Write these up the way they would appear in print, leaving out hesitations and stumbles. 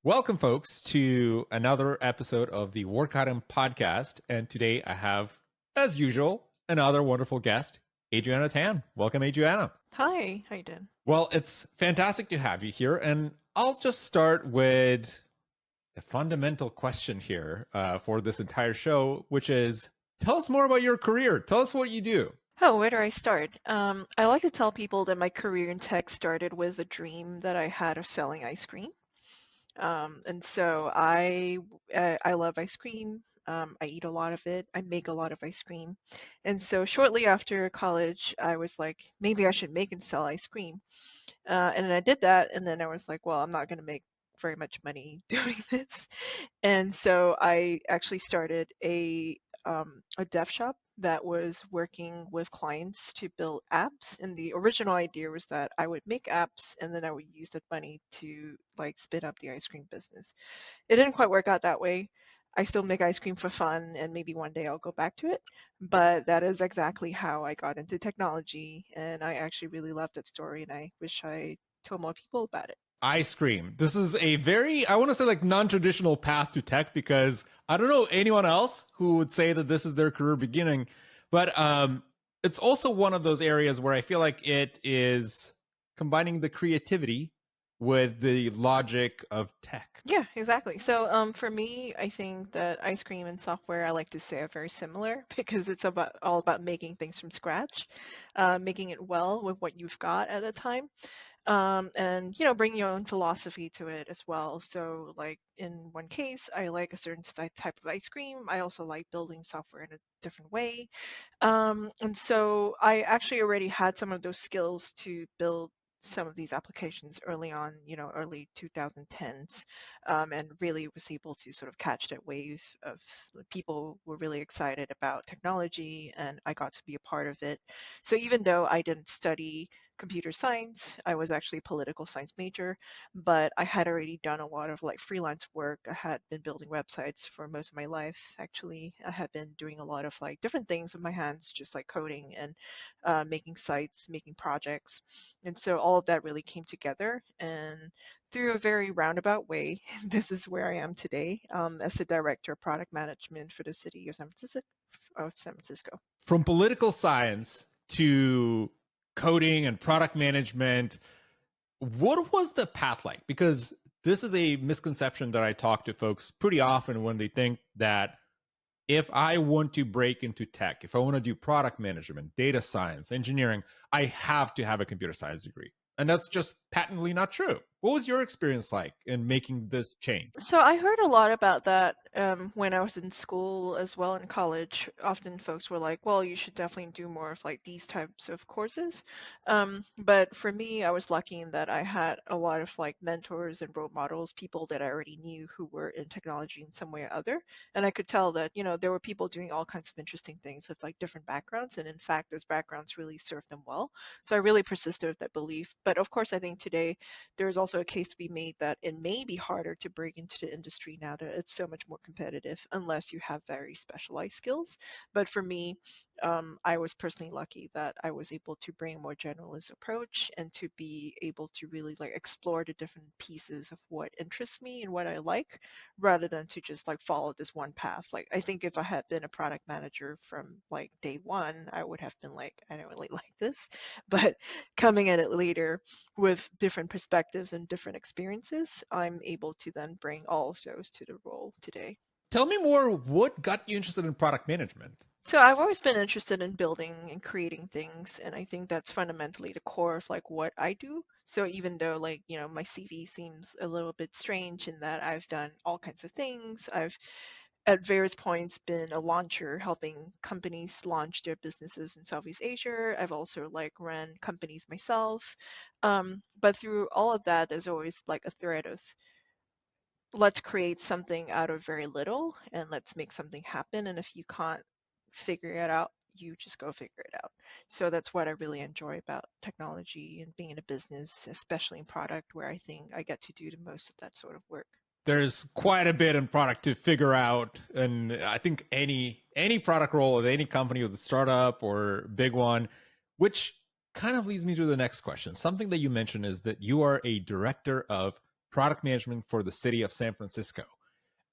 Welcome, folks, to another episode of the Work Item Podcast. And today I have, as usual, another wonderful guest, Adrianna Tan. Welcome, Adrianna. Hi, how you doing? Well, it's fantastic to have you here. And I'll just start with a fundamental question here for this entire show, which is tell us more about your career. Tell us what you do. Oh, where do I start? I like to tell people that my career in tech started with a dream that I had of selling ice cream. And so I love ice cream. I eat a lot of it. I make a lot of ice cream. And so shortly after college, I was like, maybe I should make and sell ice cream. And then I did that, and then I was like, well, I'm not going to make very much money doing this. And so I actually started a dev shop that was working with clients to build apps. And the original idea was that I would make apps and then I would use that money to like spin up the ice cream business. It didn't quite work out that way. I still make ice cream for fun and maybe one day I'll go back to it. But that is exactly how I got into technology. And I actually really love that story and I wish I told more people about it. Ice cream. This is a very, I want to say, like non-traditional path to tech because I don't know anyone else who would say that this is their career beginning. But it's also one of those areas where I feel like it is combining the creativity with the logic of tech. Yeah, exactly. So for me, I think that ice cream and software, I like to say, are very similar because it's about all about making things from scratch, making it well with what you've got at the time. And bring your own philosophy to it as well. So like in one case, I like a certain type of ice cream. I also like building software in a different way. And so I actually already had some of those skills to build some of these applications early on, early 2010s, and really was able to sort of catch that wave of people were really excited about technology, and I got to be a part of it. So even though I didn't study computer science, I was actually a political science major, but I had already done a lot of like freelance work. I had been building websites for most of my life. Actually, I had been doing a lot of like different things with my hands, just like coding and making sites, making projects. And so all of that really came together. And through a very roundabout way, this is where I am today as the director of product management for the city of San Francisco. From political science to coding and product management, what was the path like? Because this is a misconception that I talk to folks pretty often when they think that if I want to break into tech, if I want to do product management, data science, engineering, I have to have a computer science degree. And that's just patently not true. What was your experience like in making this change? So I heard a lot about that when I was in school as well in college. Often folks were like, "Well, you should definitely do more of like these types of courses." But for me, I was lucky in that I had a lot of like mentors and role models, people that I already knew who were in technology in some way or other, and I could tell that there were people doing all kinds of interesting things with like different backgrounds, and in fact, those backgrounds really served them well. So I really persisted with that belief. But of course, I think today there's also a case to be made that it may be harder to break into the industry now that it's so much more competitive unless you have very specialized skills. But for me, I was personally lucky that I was able to bring a more generalist approach and to be able to really like explore the different pieces of what interests me and what I like rather than to just like follow this one path. Like I think if I had been a product manager from like day one, I would have been like, I don't really like this. But coming at it later with different perspectives and different experiences, I'm able to then bring all of those to the role today. Tell me more, what got you interested in product management? So I've always been interested in building and creating things, and I think that's fundamentally the core of like what I do. So even though like, my CV seems a little bit strange in that I've done all kinds of things, I've at various points been a launcher helping companies launch their businesses in Southeast Asia. I've also like ran companies myself. But through all of that, there's always like a thread of let's create something out of very little and let's make something happen. And if you can't figure it out, you just go figure it out. So that's what I really enjoy about technology and being in a business, especially in product, where I think I get to do the most of that sort of work. There's quite a bit in product to figure out, and I think any product role with any company, with a startup or big one, which kind of leads me to the next question. Something that you mentioned is that you are a director of product management for the city of San Francisco.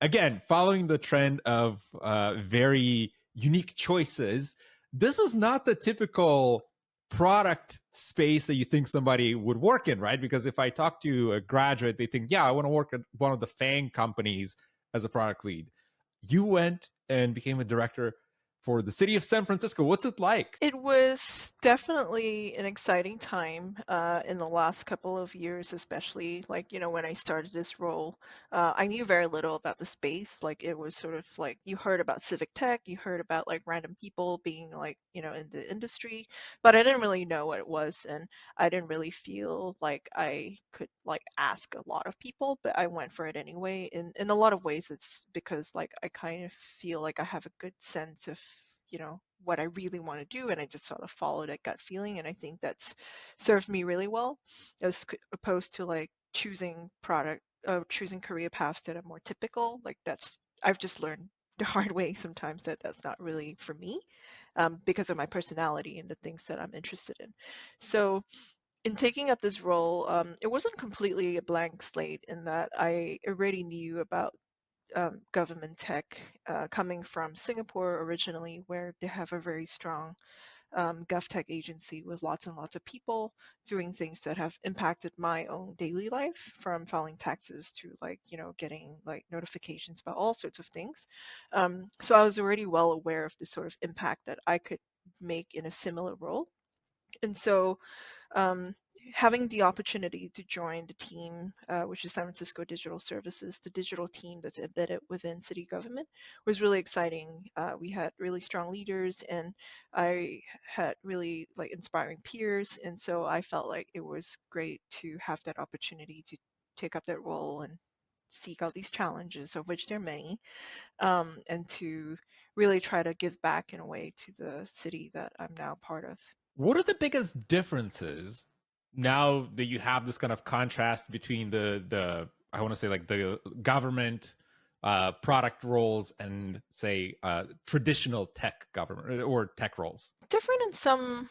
Again, following the trend of very unique choices, this is not the typical product space that you think somebody would work in, right? Because if I talk to a graduate, they think, yeah, I want to work at one of the FANG companies as a product lead. You went and became a director for the city of San Francisco. What's it like? It was definitely an exciting time in the last couple of years, especially like, when I started this role. I knew very little about the space. Like, it was sort of like you heard about civic tech, you heard about like random people being like, in the industry, but I didn't really know what it was. And I didn't really feel like I could like ask a lot of people, but I went for it anyway. In a lot of ways, it's because like I kind of feel like I have a good sense of what I really want to do, and I just sort of followed that gut feeling, and I think that's served me really well, as opposed to like choosing career paths that are more typical. Like I've just learned the hard way sometimes that that's not really for me, because of my personality and the things that I'm interested in. So in taking up this role, it wasn't completely a blank slate in that I already knew about government tech, coming from Singapore originally, where they have a very strong GovTech agency with lots and lots of people doing things that have impacted my own daily life, from filing taxes to like, getting like notifications about all sorts of things. So I was already well aware of the sort of impact that I could make in a similar role. And so um, having the opportunity to join the team, which is San Francisco Digital Services, the digital team that's embedded within city government, was really exciting. We had really strong leaders, and I had really like inspiring peers, and so I felt like it was great to have that opportunity to take up that role and seek out these challenges, of which there are many, and to really try to give back in a way to the city that I'm now part of. What are the biggest differences now that you have this kind of contrast between the I want to say like the government product roles and say traditional tech government or tech roles? Different in some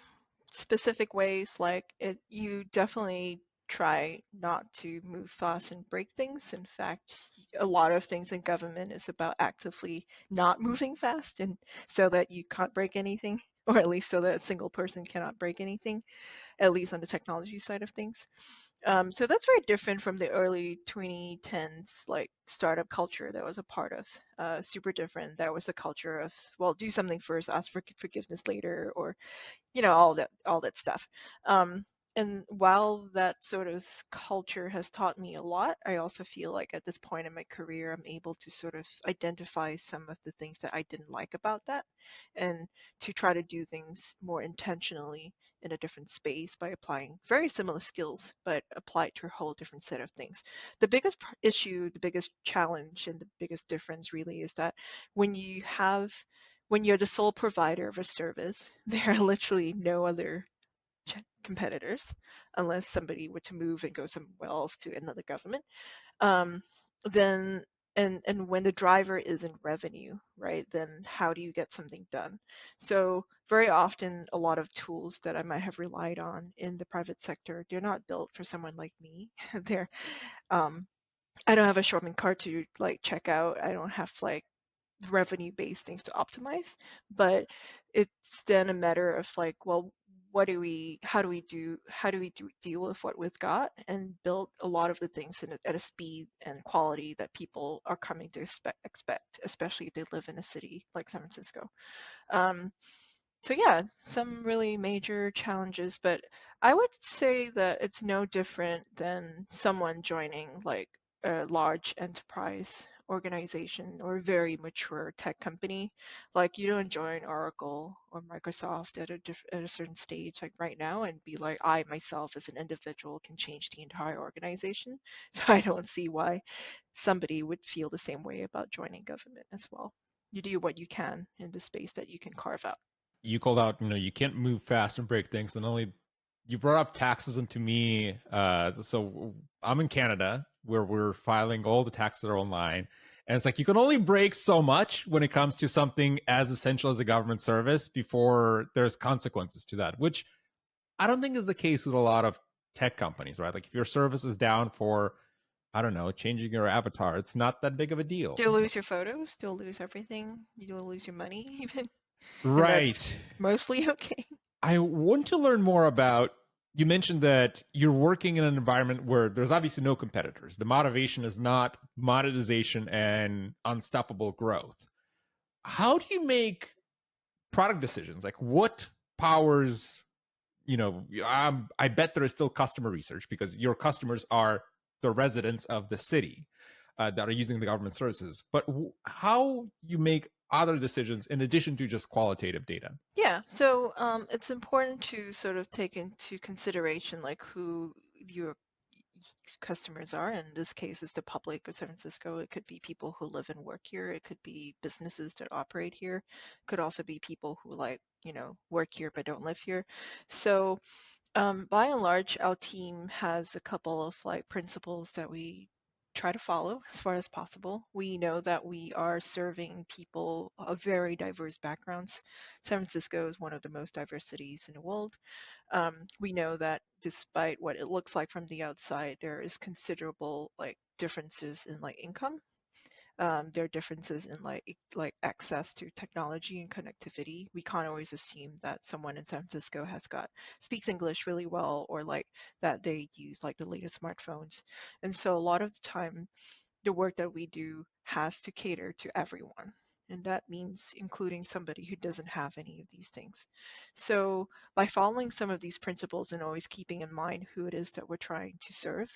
specific ways, like you definitely try not to move fast and break things. In fact, a lot of things in government is about actively not moving fast, and so that you can't break anything, or at least so that a single person cannot break anything, at least on the technology side of things. So that's very different from the early 2010s like startup culture that I was a part of. Super different. That was the culture of, well, do something first, ask for forgiveness later, or all that stuff. And while that sort of culture has taught me a lot, I also feel like at this point in my career, I'm able to sort of identify some of the things that I didn't like about that, and to try to do things more intentionally in a different space by applying very similar skills, but applied to a whole different set of things. The biggest issue, the biggest challenge, and the biggest difference really is that when you have when you're the sole provider of a service, there are literally no other competitors unless somebody were to move and go somewhere else to another government. Um, then and when the driver isn't revenue, right, then how do you get something done? So very often a lot of tools that I might have relied on in the private sector, they're not built for someone like me. They're um, I don't have a shopping cart to like check out. I don't have like revenue-based things to optimize, but it's then a matter of like, well, how do we deal with what we've got and build a lot of the things at a speed and quality that people are coming to expect, especially if they live in a city like San Francisco. Um, so yeah, some really major challenges, but I would say that it's no different than someone joining like a large enterprise organization or a very mature tech company. Like you don't join Oracle or Microsoft at a certain stage like right now and be like, I myself as an individual can change the entire organization. So I don't see why somebody would feel the same way about joining government as well. You do what you can in the space that you can carve out. You called out, you can't move fast and break things. And only you brought up taxes, and to me, so I'm in Canada where we're filing all the taxes that are online. And it's like you can only break so much when it comes to something as essential as a government service before there's consequences to that, which I don't think is the case with a lot of tech companies, right? Like if your service is down for I don't know, changing your avatar. It's not that big of a deal. You'll lose your photos, you'll lose everything, you'll lose your money even, and that's Right. mostly okay. I want to learn more about. You mentioned that you're working in an environment where there's obviously no competitors. The motivation is not monetization and unstoppable growth. How do you make product decisions? Like, what powers, I bet there is still customer research because your customers are the residents of the city that are using the government services. But how you make other decisions in addition to just qualitative data? Yeah, so it's important to sort of take into consideration like who your customers are. In this case, it's the public of San Francisco. It could be people who live and work here. It could be businesses that operate here. It could also be people who work here but don't live here. So by and large, our team has a couple of like principles that we try to follow as far as possible. We know that we are serving people of very diverse backgrounds. San Francisco is one of the most diverse cities in the world. We know that despite what it looks like from the outside, there is considerable like differences in like income. There are differences in like access to technology and connectivity. We can't always assume that someone in San Francisco speaks English really well, or like that they use like the latest smartphones. And so a lot of the time the work that we do has to cater to everyone. And that means including somebody who doesn't have any of these things. So by following some of these principles and always keeping in mind who it is that we're trying to serve,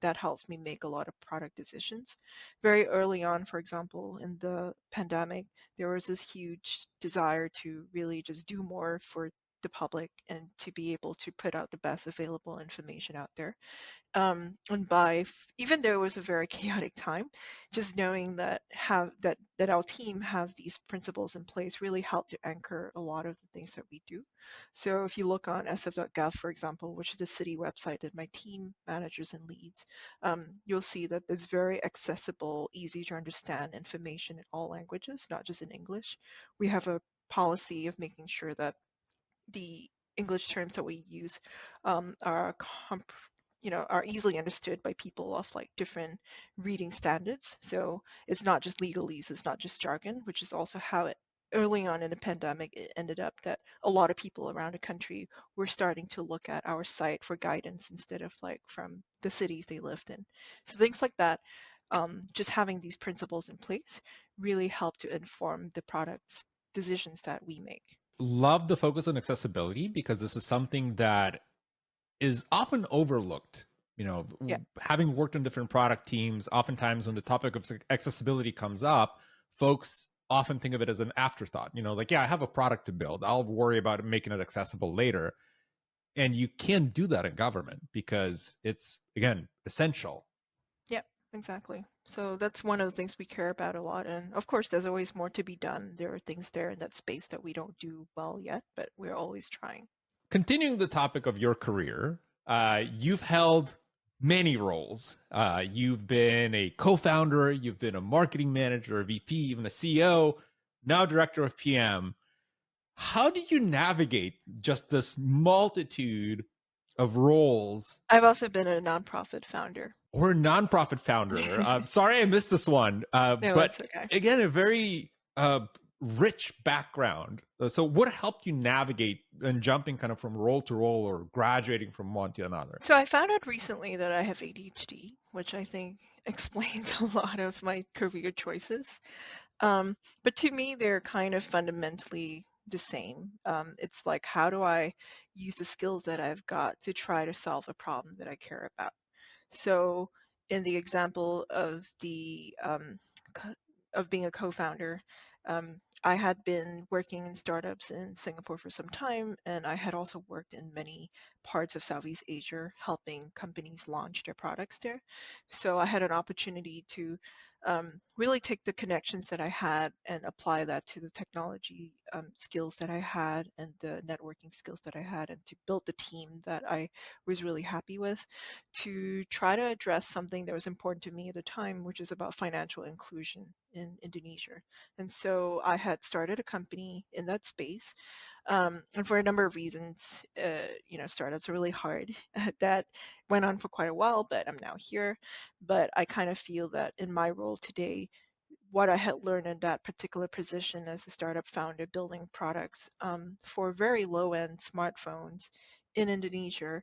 that helps me make a lot of product decisions. Very early on, for example, in the pandemic, there was this huge desire to really just do more for the public and to be able to put out the best available information out there. And even though it was a very chaotic time, just knowing that our team has these principles in place really helped to anchor a lot of the things that we do. So if you look on sf.gov, for example, which is the city website that my team manages and leads, you'll see that there's very accessible, easy to understand information in all languages, not just in English. We have a policy of making sure that the English terms that we use are are easily understood by people of like different reading standards. So it's not just legalese, it's not just jargon, which is also how it early on in the pandemic it ended up that a lot of people around the country were starting to look at our site for guidance instead of like from the cities they lived in. So things like that, just having these principles in place really help to inform the products decisions that we make. Love the focus on accessibility because this is something that is often overlooked. Yeah. Having worked on different product teams, oftentimes when the topic of accessibility comes up, folks often think of it as an afterthought. Like, yeah, I have a product to build. I'll worry about making it accessible later. And you can't do that in government because it's, again, essential. Yeah, exactly. So that's one of the things we care about a lot. And of course, there's always more to be done. There are things there in that space that we don't do well yet, but we're always trying. Continuing the topic of your career, you've held many roles. You've been a co-founder, you've been a marketing manager, a VP, even a CEO, now director of PM. How do you navigate just this multitude of roles? I've also been a nonprofit founder. Or a nonprofit founder. Sorry, I missed this one. No, But that's okay. again, a very rich background. So, what helped you navigate and jumping kind of from role to role or graduating from one to another? So I found out recently that I have ADHD, which I think explains a lot of my career choices. But to me, they're kind of fundamentally the same. It's like, how do I use the skills that I've got to try to solve a problem that I care about? So in the example of of being a co-founder, I had been working in startups in Singapore for some time, and I had also worked in many parts of Southeast Asia, helping companies launch their products there. So I had an opportunity to really take the connections that I had and apply that to the technology skills that I had and the networking skills that I had, and to build the team that I was really happy with, to try to address something that was important to me at the time, which is about financial inclusion in Indonesia. And so I had started a company in that space, and for a number of reasons, startups are really hard. That went on for quite a while, but I'm now here. But I kind of feel that in my role today, what I had learned in that particular position as a startup founder building products for very low end smartphones in Indonesia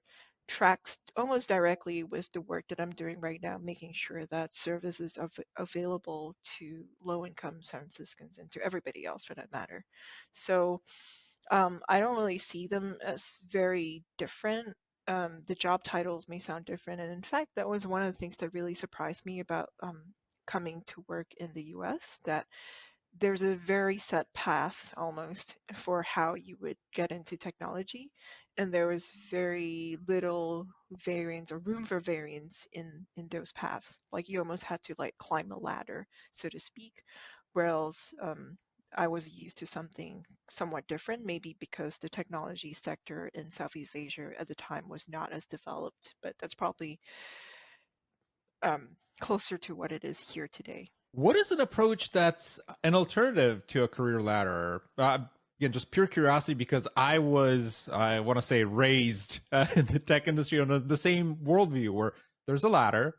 tracks almost directly with the work that I'm doing right now, making sure that services are available to low income San Franciscans and to everybody else for that matter. So I don't really see them as very different. The job titles may sound different, and in fact, that was one of the things that really surprised me about coming to work in the US, that there's a very set path almost for how you would get into technology, and there was very little variance or room for variance in those paths. Like you almost had to like climb a ladder, so to speak, whereas I was used to something somewhat different, maybe because the technology sector in Southeast Asia at the time was not as developed, but that's probably closer to what it is here today. What is an approach that's an alternative to a career ladder? Again, just pure curiosity, because I want to say, raised in the tech industry on the same worldview where there's a ladder,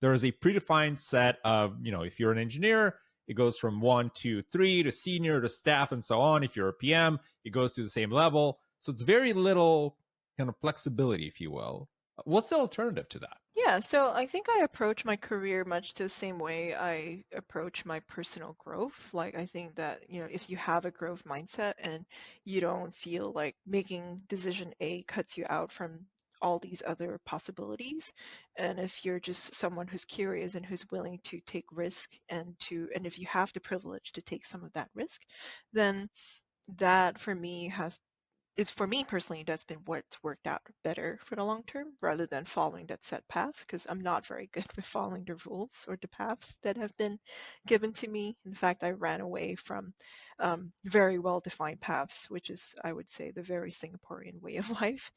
there is a predefined set of, if you're an engineer, it goes from 1, 2, 3 to senior to staff and so on. If you're a PM, it goes to the same level. So it's very little kind of flexibility, if you will. What's the alternative to that? Yeah, so I think I approach my career much the same way I approach my personal growth. Like, I think that, if you have a growth mindset and you don't feel like making decision A cuts you out from all these other possibilities, and if you're just someone who's curious and who's willing to take risk and if you have the privilege to take some of that risk, then that for me has it's for me personally, that's been what's worked out better for the long term rather than following that set path, because I'm not very good with following the rules or the paths that have been given to me. In fact, I ran away from very well defined paths, which is, I would say, the very Singaporean way of life.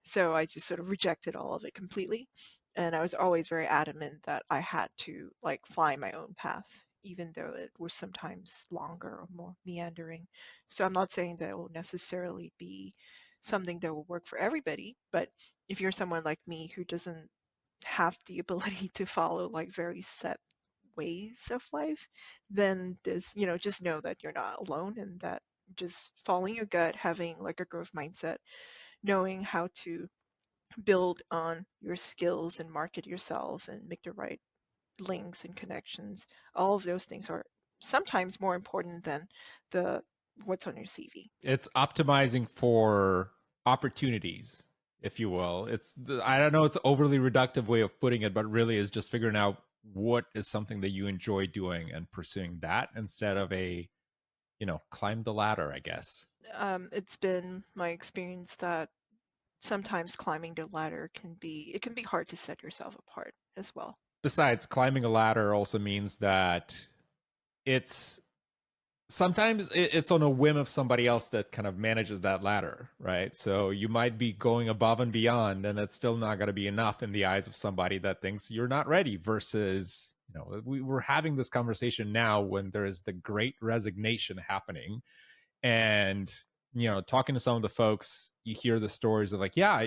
So I just sort of rejected all of it completely. And I was always very adamant that I had to like find my own path, even though it was sometimes longer or more meandering. So I'm not saying that it will necessarily be something that will work for everybody, but if you're someone like me who doesn't have the ability to follow like very set ways of life, then just know that you're not alone, and that just following your gut, having like a growth mindset, knowing how to build on your skills and market yourself and make the right links and connections, all of those things are sometimes more important than the what's on your CV. It's optimizing for opportunities, if you will. I don't know, it's an overly reductive way of putting it, but really is just figuring out what is something that you enjoy doing and pursuing that instead of climb the ladder, I guess. It's been my experience that sometimes climbing the ladder can be hard to set yourself apart as well. Besides, climbing a ladder also means that it's sometimes it's on a whim of somebody else that kind of manages that ladder, right? So you might be going above and beyond, and it's still not going to be enough in the eyes of somebody that thinks you're not ready. Versus, we're having this conversation now when there is the great resignation happening. And, talking to some of the folks, you hear the stories of like, yeah,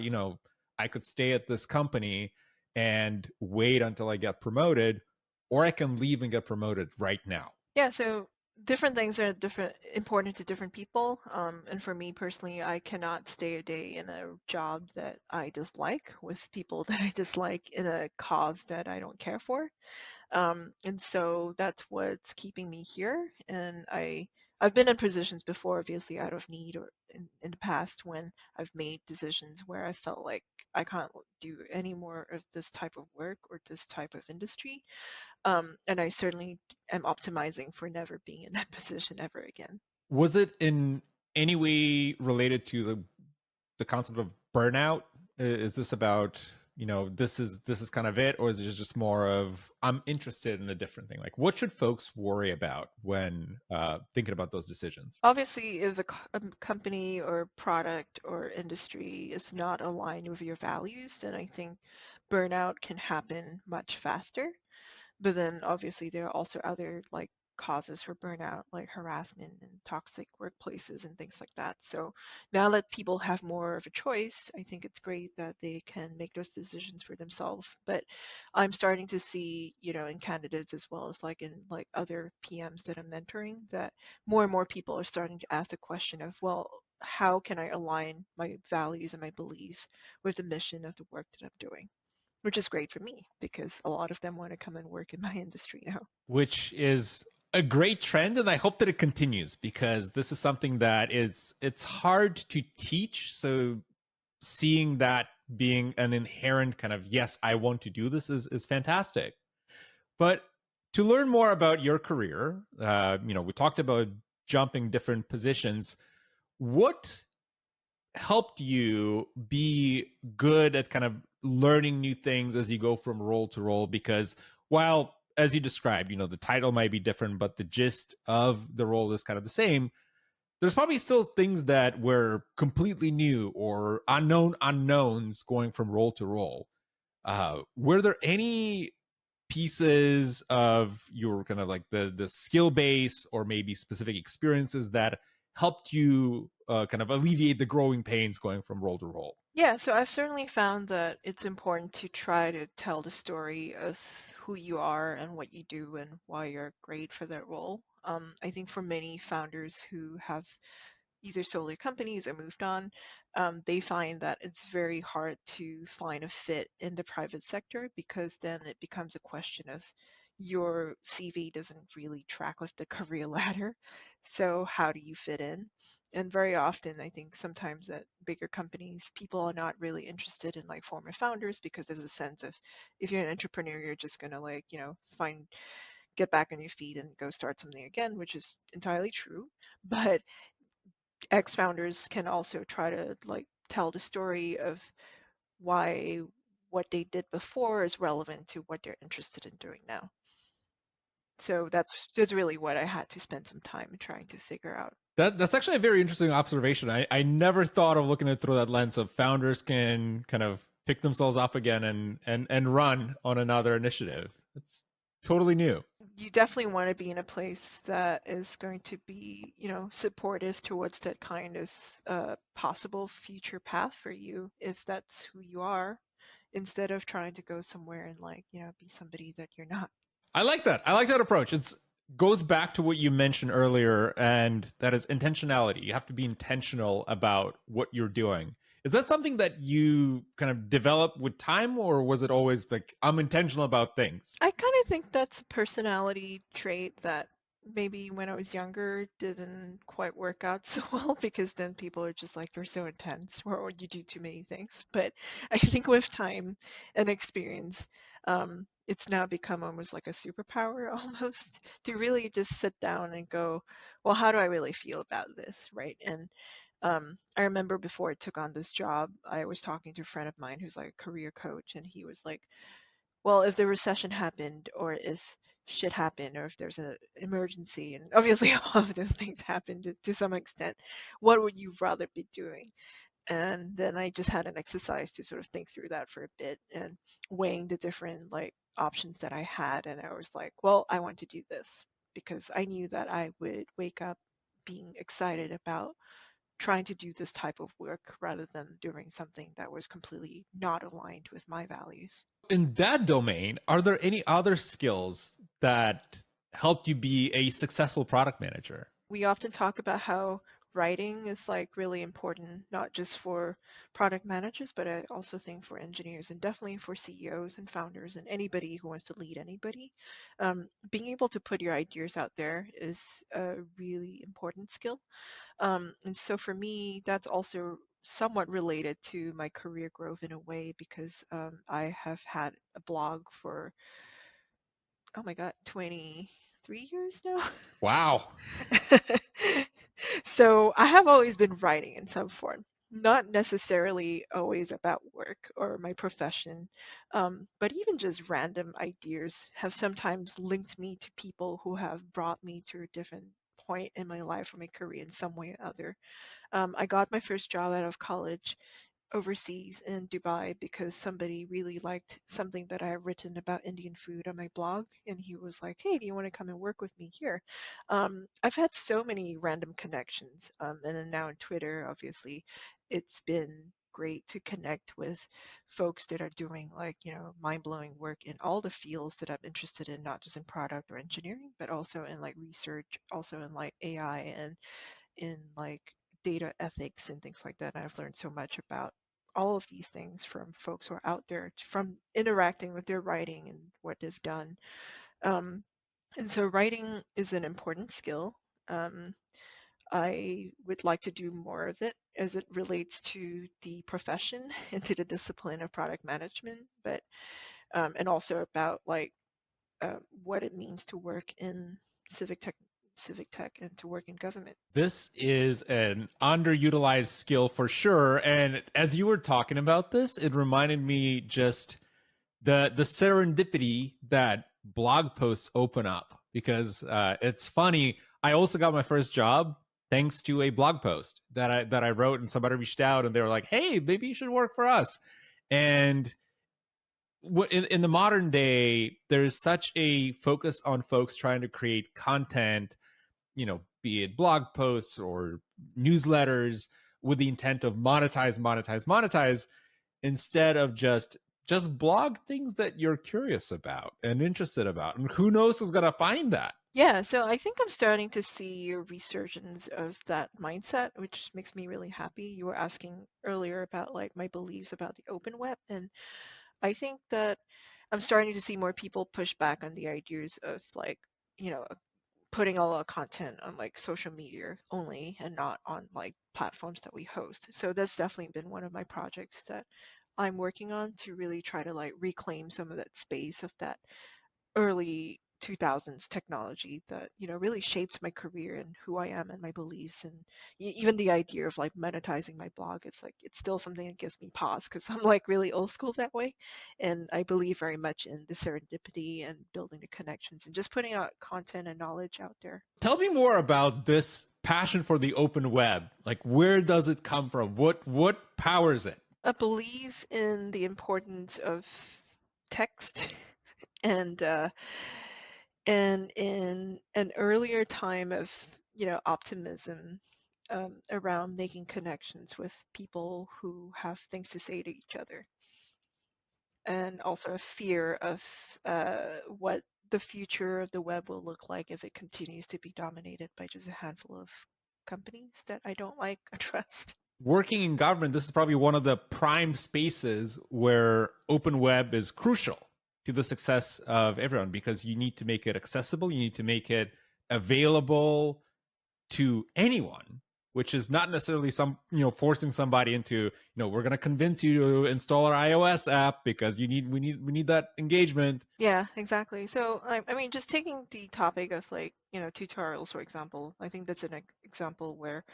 I could stay at this company and wait until I get promoted, or I can leave and get promoted right now. Yeah, so different things are different important to different people. And for me personally, I cannot stay a day in a job that I dislike with people that I dislike in a cause that I don't care for. And so that's what's keeping me here. And I've been in positions before, obviously out of need, or in the past when I've made decisions where I felt like I can't do any more of this type of work or this type of industry. And I certainly am optimizing for never being in that position ever again. Was it in any way related to the concept of burnout? Is this about this is kind of it, or is it just more of I'm interested in a different thing? Like, what should folks worry about when thinking about those decisions? Obviously, if a company or product or industry is not aligned with your values, then I think burnout can happen much faster. But then obviously there are also other like causes for burnout, like harassment and toxic workplaces and things like that. So now that people have more of a choice, I think it's great that they can make those decisions for themselves. But I'm starting to see, in candidates as well as like in like other PMs that I'm mentoring, that more and more people are starting to ask the question of, well, how can I align my values and my beliefs with the mission of the work that I'm doing? Which is great for me because a lot of them want to come and work in my industry now. Which is a great trend, and I hope that it continues, because this is something that it's hard to teach. So seeing that being an inherent kind of yes, I want to do this is fantastic. But to learn more about your career, we talked about jumping different positions. What helped you be good at kind of learning new things as you go from role to role? Because while, as you described, the title might be different, but the gist of the role is kind of the same, there's probably still things that were completely new or unknown unknowns going from role to role. Were there any pieces of your kind of like the skill base or maybe specific experiences that helped you kind of alleviate the growing pains going from role to role? Yeah, so I've certainly found that it's important to try to tell the story of who you are and what you do and why you're great for that role. I think for many founders who have either sold their companies or moved on, they find that it's very hard to find a fit in the private sector because then it becomes a question of your CV doesn't really track with the career ladder. So how do you fit in? And very often, I think sometimes at bigger companies, people are not really interested in like former founders because there's a sense of if you're an entrepreneur, you're just gonna like, get back on your feet and go start something again, which is entirely true. But ex-founders can also try to like tell the story of why what they did before is relevant to what they're interested in doing now. So that's really what I had to spend some time trying to figure out. That's actually a very interesting observation. I never thought of looking at it through that lens of founders can kind of pick themselves up again and run on another initiative. It's totally new. You definitely want to be in a place that is going to be, supportive towards that kind of possible future path for you if that's who you are, instead of trying to go somewhere and like, be somebody that you're not. I like that. I like that approach. It's goes back to what you mentioned earlier, and that is intentionality. You have to be intentional about what you're doing. Is that something that you kind of develop with time, or was it always like I'm intentional about things? I kind of think that's a personality trait that maybe when I was younger didn't quite work out so well because then people are just like, you're so intense or you do too many things. But I think with time and experience, it's now become almost like a superpower almost to really just sit down and go, well, how do I really feel about this? Right. And I remember before I took on this job, I was talking to a friend of mine who's like a career coach, and he was like, well, if the recession happened or if shit happened or if there's an emergency, and obviously all of those things happened to some extent, what would you rather be doing? And then I just had an exercise to sort of think through that for a bit and weighing the different like options that I had. And I was like, well, I want to do this because I knew that I would wake up being excited about trying to do this type of work rather than doing something that was completely not aligned with my values. In that domain, are there any other skills that helped you be a successful product manager? We often talk about how writing is like really important, not just for product managers, but I also think for engineers and definitely for CEOs and founders and anybody who wants to lead anybody. Being able to put your ideas out there is a really important skill. And so for me, that's also somewhat related to my career growth in a way because I have had a blog for, oh my God, 23 years now. Wow. So I have always been writing in some form. Not necessarily always about work or my profession, but even just random ideas have sometimes linked me to people who have brought me to a different point in my life or my career in some way or other. I got my first job out of college overseas in Dubai because somebody really liked something that I had written about Indian food on my blog. And he was like, hey, do you want to come and work with me here? I've had so many random connections. And then now on Twitter, obviously, it's been great to connect with folks that are doing like, mind-blowing work in all the fields that I'm interested in, not just in product or engineering, but also in like research, also in like AI and in like data ethics and things like that. And I've learned so much about all of these things from folks who are out there, from interacting with their writing and what they've done. Um, and so writing is an important skill. Um, I would like to do more of it as it relates to the profession and to the discipline of product management, but and also about like what it means to work in civic tech, civic tech, and to work in government. This is an underutilized skill for sure. And as you were talking about this, it reminded me just the serendipity that blog posts open up, because it's funny. I also got my first job thanks to a blog post that I wrote, and somebody reached out and they were like, hey, maybe you should work for us. And in the modern day, there's such a focus on folks trying to create content, be it blog posts or newsletters, with the intent of monetize, instead of just blog things that you're curious about and interested about. And who knows who's gonna find that? Yeah, so I think I'm starting to see a resurgence of that mindset, which makes me really happy. You were asking earlier about like my beliefs about the open web, and I think that I'm starting to see more people push back on the ideas of like, you know, putting all our content on like social media only and not on like platforms that we host. So that's definitely been one of my projects that I'm working on to really try to like reclaim some of that space of that early 2000s technology that really shaped my career and who I am and my beliefs, and even the idea of like monetizing my blog, it's like it's still something that gives me pause because I'm like really old school that way, and I believe very much in the serendipity and building the connections and just putting out content and knowledge out there. Tell me more about this passion for the open web. Like, where does it come from? What powers it? I believe in the importance of text and in an earlier time of optimism around making connections with people who have things to say to each other, and also a fear of what the future of the web will look like if it continues to be dominated by just a handful of companies that I don't like or trust. Working in government, this is probably one of the prime spaces where open web is crucial to the success of everyone, because you need to make it accessible, you need to make it available to anyone, which is not necessarily forcing somebody into, we're going to convince you to install our iOS app because we need that engagement. Yeah, exactly. So, I mean, just taking the topic of like, tutorials, for example, I think that's an example where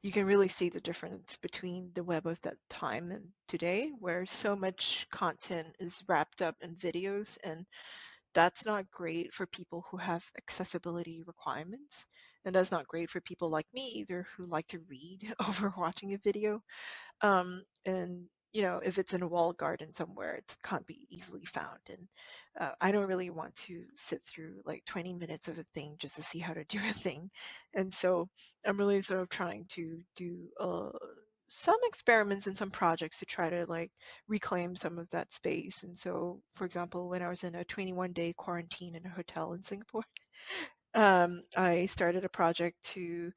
you can really see the difference between the web of that time and today, where so much content is wrapped up in videos, and that's not great for people who have accessibility requirements. And that's not great for people like me either, who like to read over watching a video. And if it's in a walled garden somewhere, it can't be easily found. And I don't really want to sit through like 20 minutes of a thing just to see how to do a thing. And so I'm really sort of trying to do some experiments and some projects to try to like reclaim some of that space. And so, for example, when I was in a 21-day quarantine in a hotel in Singapore, I started a project to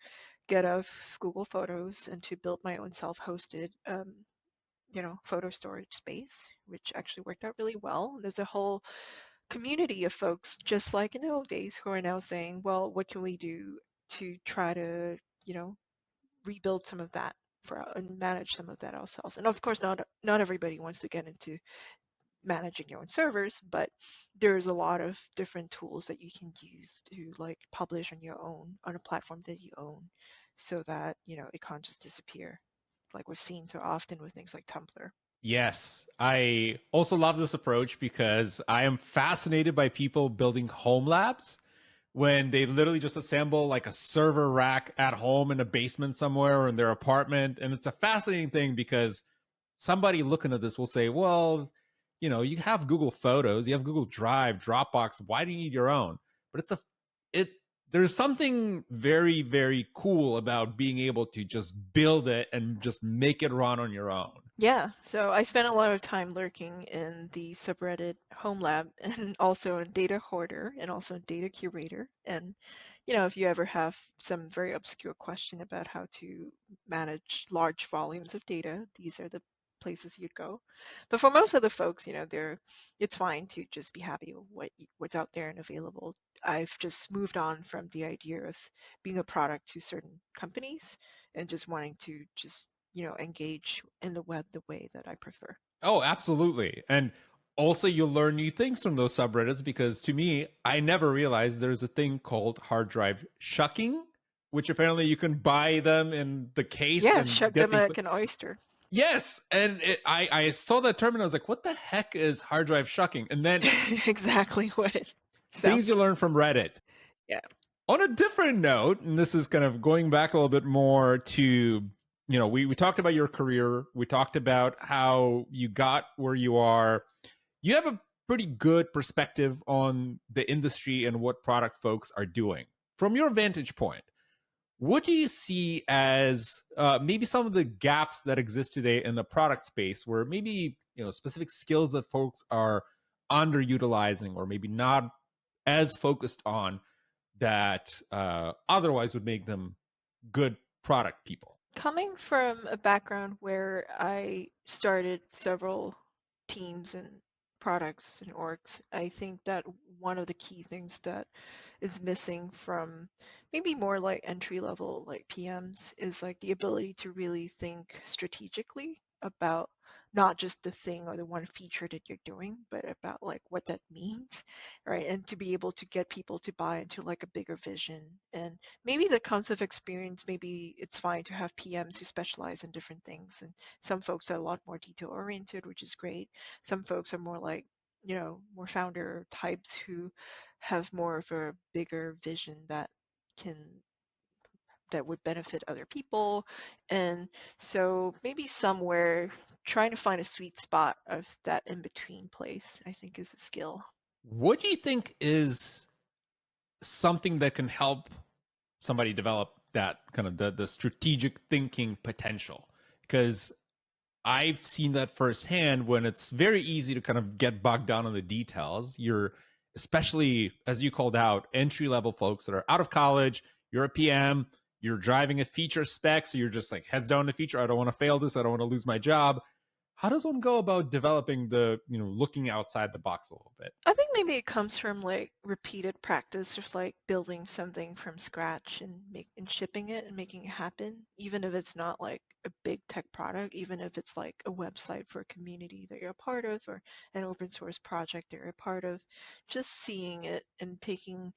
get off Google Photos and to build my own self-hosted, photo storage space, which actually worked out really well. There's a whole community of folks, just like in the old days, who are now saying, well, what can we do to try to, rebuild some of that and manage some of that ourselves? And of course, not everybody wants to get into managing your own servers, but there's a lot of different tools that you can use to like publish on your own on a platform that you own, so that it can't just disappear. like we've seen so often with things like Tumblr. Yes, I also love this approach because I am fascinated by people building home labs when they literally just assemble like a server rack at home in a basement somewhere or in their apartment. And it's a fascinating thing because somebody looking at this will say, well, you have Google Photos, you have Google Drive, Dropbox. Why do you need your own? But it, there's something very, very cool about being able to just build it and just make it run on your own. Yeah, so I spent a lot of time lurking in the subreddit Home Lab and also in Data Hoarder and also Data Curator. And, if you ever have some very obscure question about how to manage large volumes of data, these are the places you'd go. But for most of the folks, it's fine to just be happy with what's out there and available. I've just moved on from the idea of being a product to certain companies and just wanting to just engage in the web the way that I prefer. Oh, absolutely. And also, you'll learn new things from those subreddits because to me, I never realized there's a thing called hard drive shucking, which apparently you can buy them in the case Yeah, and shuck get them the. like an oyster. Yes. And I saw that term and I was like, what the heck is hard drive shucking? And then Exactly what it things sounds you like. learn from Reddit. Yeah. On a different note, and this is kind of going back a little bit more to, we talked about your career. We talked about how you got where you are. You have a pretty good perspective on the industry and what product folks are doing. From your vantage point, what do you see as maybe some of the gaps that exist today in the product space where maybe, specific skills that folks are underutilizing or maybe not as focused on that otherwise would make them good product people? Coming from a background where I started several teams and products and orgs, I think that one of the key things that is missing from maybe more like entry level like PMs is like the ability to really think strategically about not just the thing or the one feature that you're doing, but about like what that means, right? And to be able to get people to buy into like a bigger vision. And maybe that comes with experience. Maybe it's fine to have PMs who specialize in different things. And some folks are a lot more detail oriented, which is great. Some folks are more like, more founder types who have more of a bigger vision can that would benefit other people. And so maybe somewhere trying to find a sweet spot of that in between place, I think is a skill. What do you think is something that can help somebody develop that kind of the strategic thinking potential? Because I've seen that firsthand when it's very easy to kind of get bogged down on the details. You're, especially as you called out, entry level folks that are out of college, you're a PM, you're driving a feature spec, so you're just like heads down the feature. I don't want to fail this. I don't want to lose my job. How does one go about developing looking outside the box a little bit? I think maybe it comes from like repeated practice of like building something from scratch and shipping it and making it happen, even if it's not like a big tech product, even if it's like a website for a community that you're a part of or an open source project that you're a part of. Just seeing it and taking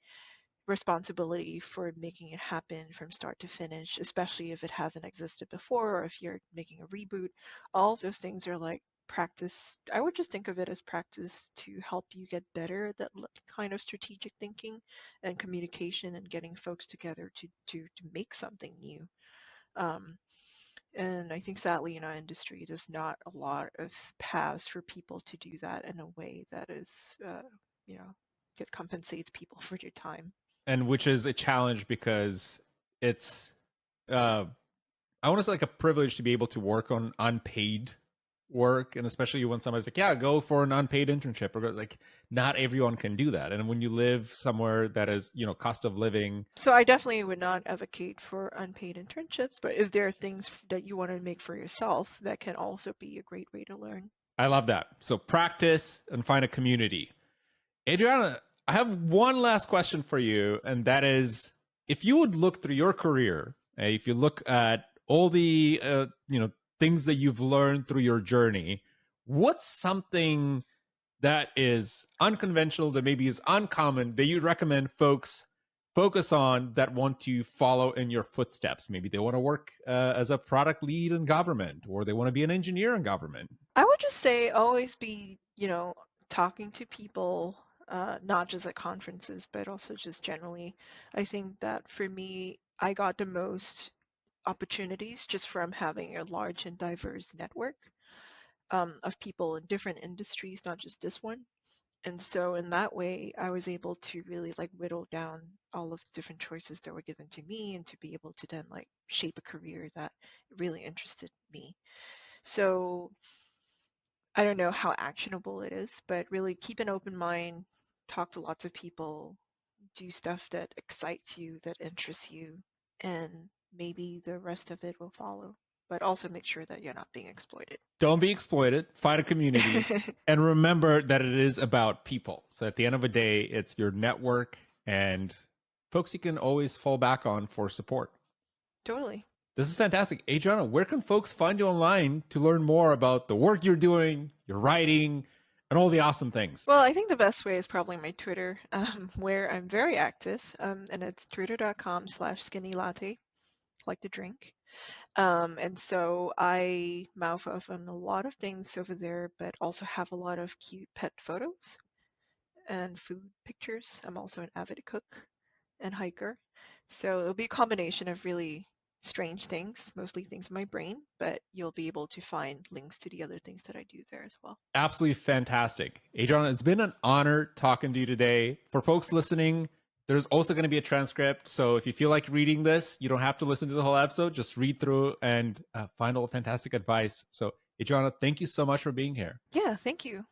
responsibility for making it happen from start to finish, especially if it hasn't existed before or if you're making a reboot. All of those things are like practice. I would just think of it as practice to help you get better at that kind of strategic thinking and communication and getting folks together to make something new. Um, and I think sadly in our industry, there's not a lot of paths for people to do that in a way that is, that compensates people for their time. And which is a challenge because it's uh I want to say like a privilege to be able to work on unpaid work, and especially when somebody's like, yeah, go for an unpaid internship, or like not everyone can do that. And when you live somewhere that is, cost of living. So I definitely would not advocate for unpaid internships, but if there are things that you want to make for yourself, that can also be a great way to learn. I love that. So practice and find a community. Adriana, I have one last question for you, and that is, if you would look through your career, if you look at all the things that you've learned through your journey, what's something that is unconventional, that maybe is uncommon, that you'd recommend folks focus on that want to follow in your footsteps? Maybe they want to work as a product lead in government, or they want to be an engineer in government. I would just say always be, talking to people, not just at conferences, but also just generally. I think that for me, I got the most opportunities just from having a large and diverse network of people in different industries, not just this one. And so in that way, I was able to really like whittle down all of the different choices that were given to me and to be able to then like shape a career that really interested me. So I don't know how actionable it is, but really keep an open mind, talk to lots of people, do stuff that excites you, that interests you, and maybe the rest of it will follow. But also make sure that you're not being exploited. Don't be exploited, find a community, and remember that it is about people. So at the end of the day, it's your network and folks you can always fall back on for support. Totally. This is fantastic. Adrianna, where can folks find you online to learn more about the work you're doing, your writing, and all the awesome things? Well, I think the best way is probably my Twitter, where I'm very active, and it's twitter.com/skinnylatte, like the drink. And so I mouth off on a lot of things over there, but also have a lot of cute pet photos and food pictures. I'm also an avid cook and hiker. So it'll be a combination of really strange things, mostly things in my brain, but you'll be able to find links to the other things that I do there as well. Absolutely fantastic. Adrianna, it's been an honor talking to you today. For folks listening, there's also going to be a transcript. So if you feel like reading this, you don't have to listen to the whole episode. Just read through and find all fantastic advice. So Adrianna, thank you so much for being here. Yeah, thank you.